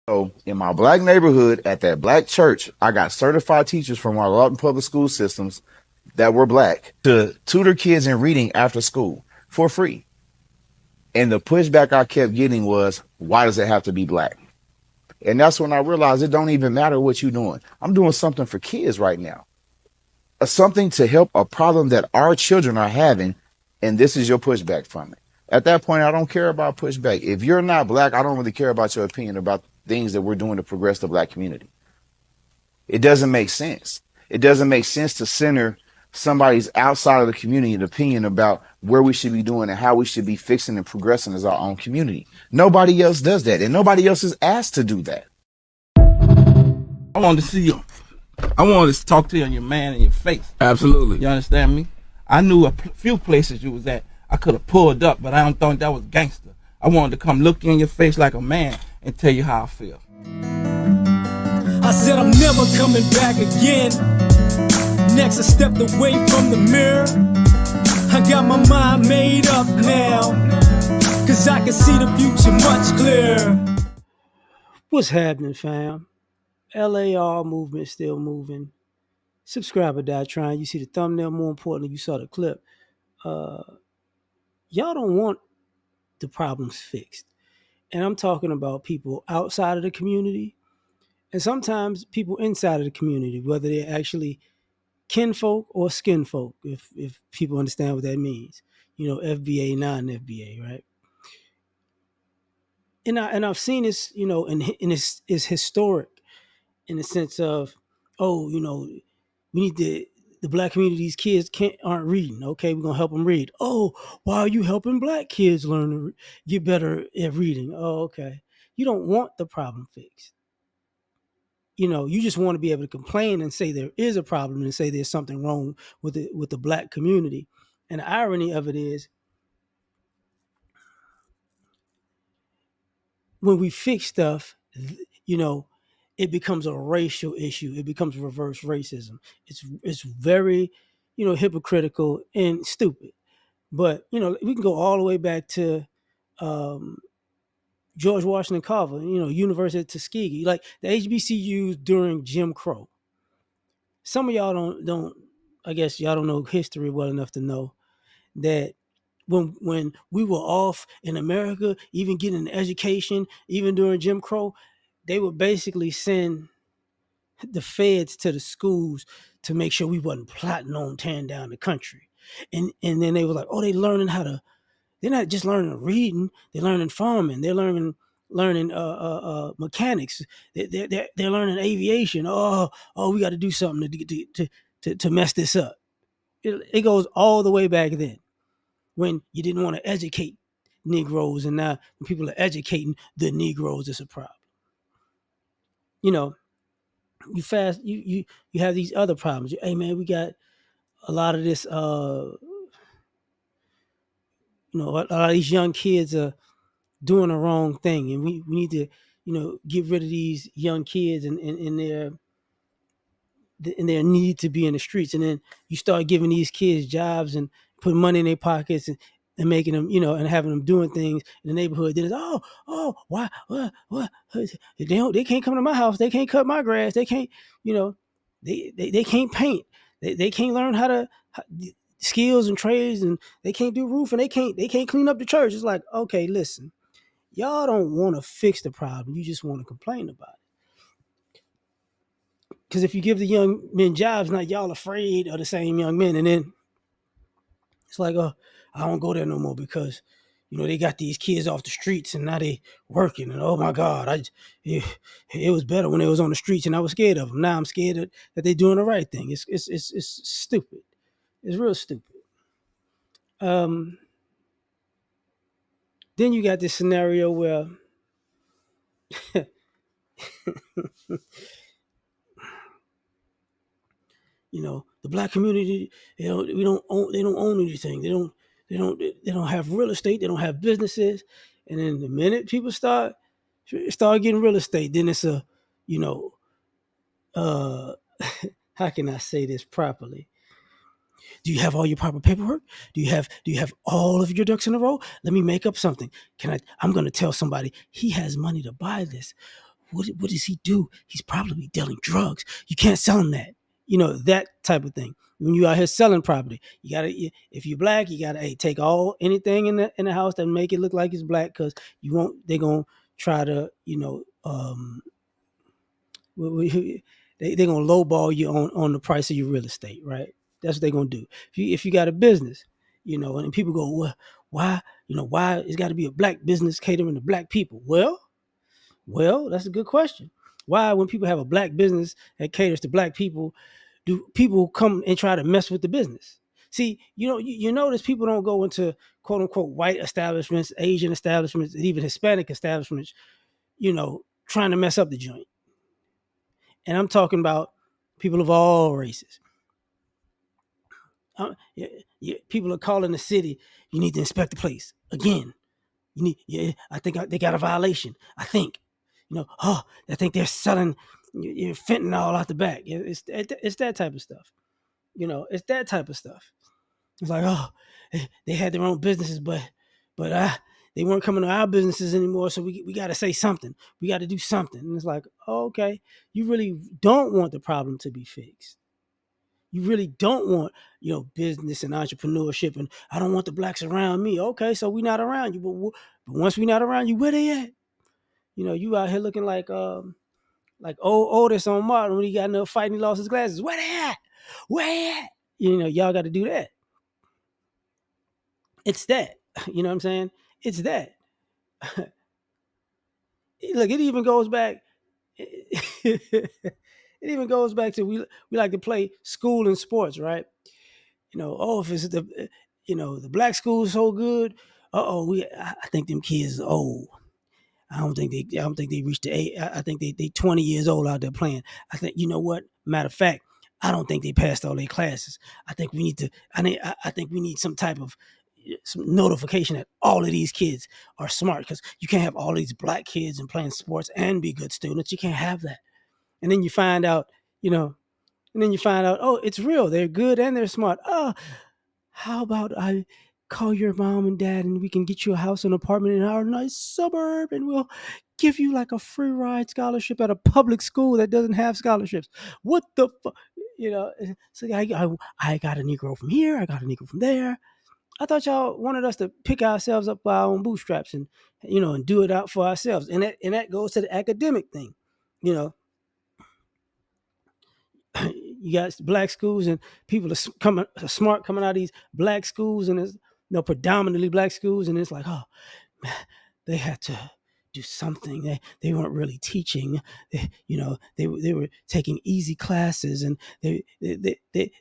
So in my black neighborhood at that black church, I got certified teachers from our Lawton public school systems that were black to tutor kids in reading after school for free. And the pushback I kept getting was, why does it have to be black? And that's when I realized it don't even matter what you're doing. I'm doing something for kids right now. Something to help a problem that our children are having, and this is your pushback from it. At that point, I don't care about pushback. If you're not black, I don't really care about your opinion about things that we're doing to progress the black community. It doesn't make sense. It doesn't make sense to center somebody's outside of the community an opinion about where we should be doing and how we should be fixing and progressing as our own community. Nobody else does that, and nobody else is asked to do that. I wanted to see you. I wanted to talk to you on your man in your face. Absolutely. You understand me? I knew a few places you was at. I could have pulled up, but I don't think that was gangster. I wanted to come look you in your face like a man and tell you how I feel. I said I'm never coming back again. Next I stepped away from the mirror. I got my mind made up now, cause I can see the future much clearer. What's happening, fam? L.A.R. movement still moving. Subscriber died trying. You see the thumbnail, more importantly, you saw the clip. Y'all don't want the problems fixed. And I'm talking about people outside of the community and sometimes people inside of the community, whether they're actually kinfolk or skinfolk, if people understand what that means. You know, FBA, non-FBA, right? And I've seen this, you know, and it's historic in the sense of, oh, you know, we need the black community's kids aren't reading. Okay, we're gonna help them read. Oh, why are you helping black kids learn to get better at reading? Oh, okay. You don't want the problem fixed. You know, you just want to be able to complain and say there is a problem and say there's something wrong with the black community. And the irony of it is, when we fix stuff, you know, it becomes a racial issue. It becomes reverse racism. It's very, you know, hypocritical and stupid. But, you know, we can go all the way back to George Washington Carver, you know, University of Tuskegee, like the HBCUs during Jim Crow. Some of y'all don't I guess y'all don't know history well enough to know that when we were off in America, even getting an education, even during Jim Crow, they would basically send the feds to the schools to make sure we wasn't plotting on tearing down the country. And then they were like, oh, they're not just learning reading, they're learning farming, they're learning mechanics, they're learning aviation. Oh, we got to do something to mess this up. It goes all the way back then when you didn't want to educate Negroes, and now when people are educating the Negroes, it's a problem. You know, you have these other problems. Hey man, we got a lot of this. You know, a lot of these young kids are doing the wrong thing, and we need to, you know, get rid of these young kids and their need to be in the streets. And then you start giving these kids jobs and putting money in their pockets and making them, you know, and having them doing things in the neighborhood. Then it's, why, what? They can't come to my house. They can't cut my grass. They can't, you know, they can't paint. They can't learn how to skills and trades, and they can't do roof, and they can't clean up the church. It's like, okay, listen, y'all don't want to fix the problem. You just want to complain about it. Because if you give the young men jobs, now y'all afraid of the same young men, and then it's like, oh, I don't go there no more because, you know, they got these kids off the streets and now they working, and oh my God, it was better when they was on the streets and I was scared of them. Now I'm scared that they're doing the right thing. It's stupid. It's real stupid. Then you got this scenario where you know, the black community, they don't own anything. They don't have real estate. They don't have businesses. And then the minute people start getting real estate, then it's a, you know, how can I say this properly? Do you have all your proper paperwork? Do you have all of your ducks in a row? Let me make up something. I'm going to tell somebody he has money to buy this. what does he do? He's probably dealing drugs. You can't sell him that. That type of thing. When you out here selling property, you gotta, if you're black, you gotta, hey, take all anything in the house that make it look like it's black, because you won't. They're gonna try to, they're gonna lowball you on the price of your real estate, right? That's what they're gonna do. If you got a business, and people go, well, why it's got to be a black business catering to black people? Well, that's a good question. Why, when people have a black business that caters to black people, do people come and try to mess with the business? See, you notice people don't go into quote unquote white establishments, Asian establishments, and even Hispanic establishments, trying to mess up the joint. And I'm talking about people of all races. People are calling the city. You need to inspect the place again. You need. Yeah, I think they got a violation. I think. I think they're selling fentanyl out the back. It's that type of stuff. It's that type of stuff. It's like, oh, they had their own businesses, but they weren't coming to our businesses anymore. So we got to say something. We got to do something. And it's like, oh, okay, you really don't want the problem to be fixed. You really don't want, business and entrepreneurship, and I don't want the blacks around me. Okay, so we're not around you, but once we're not around you, where they at? You out here looking like old Otis on Martin when he got enough fight and he lost his glasses. Where they at? Where they at? Y'all got to do that. It's that. You know what I'm saying? It's that. Look, it even goes back. It even goes back to we like to play school and sports, right? If it's the black school is so good. I think them kids are old. I don't think they reached the age. I think they 20 years old out there playing. I think, you know what? Matter of fact, I don't think they passed all their classes. I think we need to. I think we need some type of some notification that all of these kids are smart, because you can't have all these black kids and playing sports and be good students. You can't have that. And then you find out, oh, it's real. They're good and they're smart. Oh, how about I call your mom and dad and we can get you a house and apartment in our nice suburb, and we'll give you like a free ride scholarship at a public school that doesn't have scholarships. What the fuck? So I got a Negro from here. I got a Negro from there. I thought y'all wanted us to pick ourselves up by our own bootstraps and, and do it out for ourselves. And that goes to the academic thing. You know, you got black schools and people are smart coming out of these black schools, and it's predominantly black schools, and it's like, oh man, they had to do something. They weren't really teaching. They were taking easy classes, and they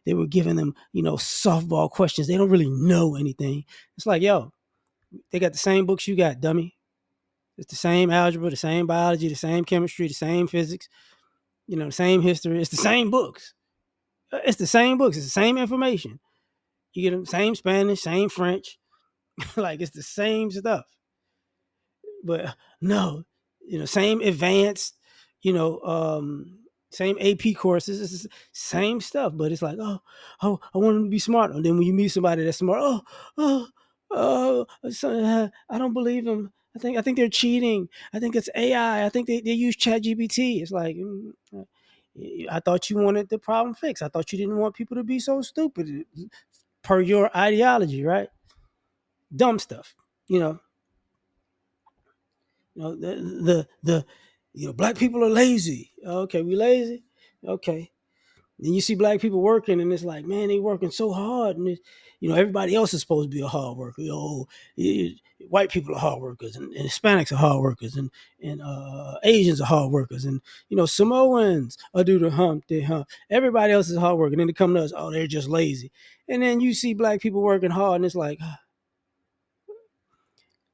were giving them softball questions. They don't really know anything. It's like, yo, they got the same books you got, dummy. It's the same algebra, the same biology, the same chemistry, the same physics, the same history. It's the same books. It's the same books. It's the same information. You get them same Spanish, same French. Like, it's the same stuff. But no, same advanced, you know, same AP courses. It's the same stuff. But it's like, I want them to be smart. And then when you meet somebody that's smart, I don't believe them. I think they're cheating. I think it's AI. I think they use ChatGPT. It's like, I thought you wanted the problem fixed. I thought you didn't want people to be so stupid per your ideology, right? Dumb stuff, you know. The black people are lazy. Okay, we lazy. Okay, then you see black people working, and it's like, man, they working so hard, and everybody else is supposed to be a hard worker. White people are hard workers, and Hispanics are hard workers, and Asians are hard workers, and Samoans are do the hump, they hump. Everybody else is hard working, and then they come to us, oh, they're just lazy. And then you see black people working hard, and it's like,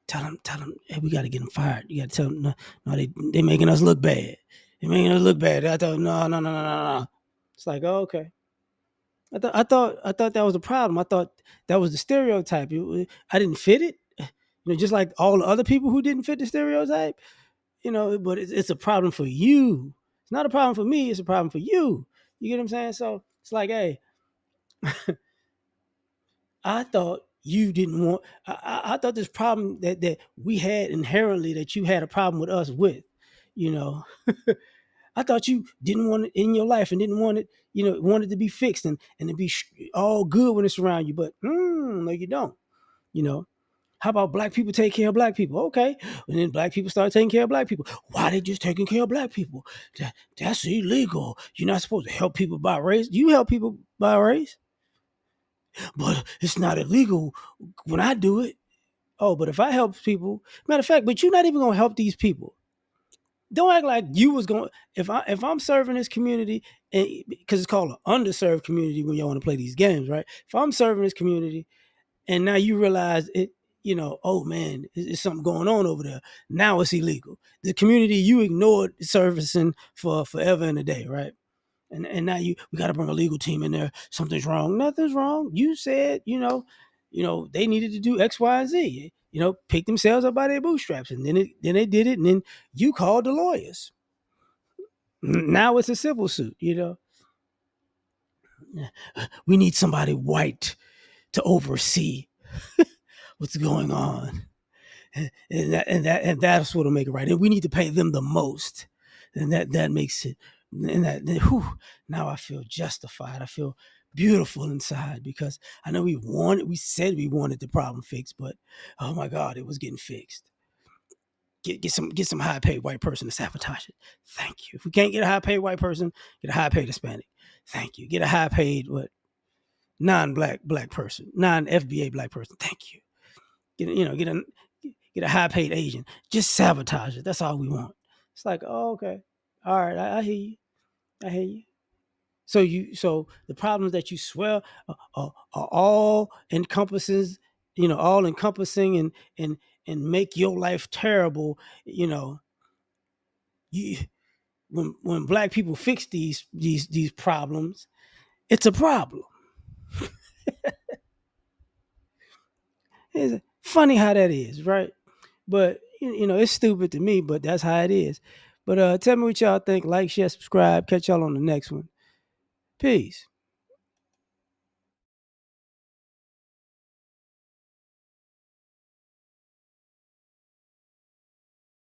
tell them, hey, we got to get them fired. You got to tell them, no, they making us look bad. They making us look bad. I thought, no. It's like, oh, okay. I thought that was the problem. I thought that was the stereotype. I didn't fit it. Just like all the other people who didn't fit the stereotype. But it's a problem for you. It's not a problem for me. It's a problem for you. You get what I'm saying? So it's like, hey, I thought you didn't want. I thought this problem that we had inherently, that you had a problem with us with. You know, I thought you didn't want it in your life and didn't want it, wanted to be fixed and to be all good when it's around you. But no, you don't. You know, how about black people take care of black people? Okay. And then black people start taking care of black people. Why they just taking care of black people? That's illegal. You're not supposed to help people by race. You help people by race, but it's not illegal when I do it. Oh, but if I help people, matter of fact, but you're not even gonna help these people. Don't act like you was going. If I'm serving this community, because it's called an underserved community when you want to play these games, right? If I'm serving this community and now you realize it, oh man, there's something going on over there. Now it's illegal. The community you ignored servicing for forever and a day, right? And now we got to bring a legal team in there. Something's wrong. Nothing's wrong. You said, they needed to do X, Y, and Z. Pick themselves up by their bootstraps, and then they did it, and then you called the lawyers. Now it's a civil suit. We need somebody white to oversee what's going on, and that's what'll make it right. And we need to pay them the most, and that makes it. And now I feel justified. I feel beautiful inside because I know we said we wanted the problem fixed, but oh my God, it was getting fixed. Get some high paid white person to sabotage it. Thank you. If we can't get a high paid white person, get a high paid Hispanic. Thank you. Get a high paid non-black person, non-FBA black person. Thank you. Get a high paid Asian. Just sabotage it. That's all we want. It's like, oh, okay. All right, I hear you. I hear you. So the problems that you swear are all encompasses, all encompassing and make your life terrible. You when black people fix these problems, it's a problem. It's funny how that is, right? But it's stupid to me, but that's how it is. But tell me what y'all think. Like, share, subscribe. Catch y'all on the next one. Peace.